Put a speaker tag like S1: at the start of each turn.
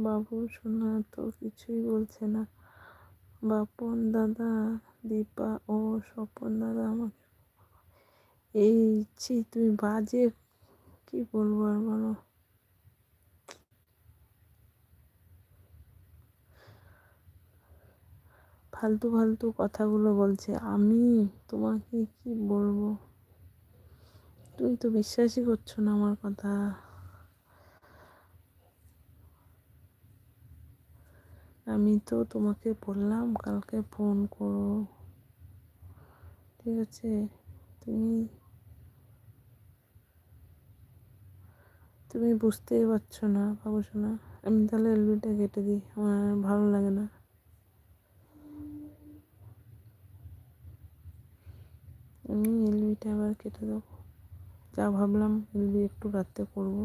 S1: বাবু সোনা তো কিছুই বলছে না। বাপন দাদা, দীপা ও স্বপন দাদা আমাকে এই ছি তুমি বাজে, কি বলবো আর বলো। ফালতু ফালতু কথাগুলো বলছে, আমি তোমাকে কি বলবো, তুমি তো বিশ্বাসই করছো না আমার কথা। আমি তো তোমাকে বললাম কালকে ফোন করো, ঠিক আছে? তুমি তুমি বুঝতেই পারছো না বাবু সোনা। আমি তাহলে এলবিটা কেটে দিই, আমার আর ভালো লাগে না। আমি এলবিটা আবার কেটে দেবো। যা ভাবলাম এলবি একটু রাত্রে করবো,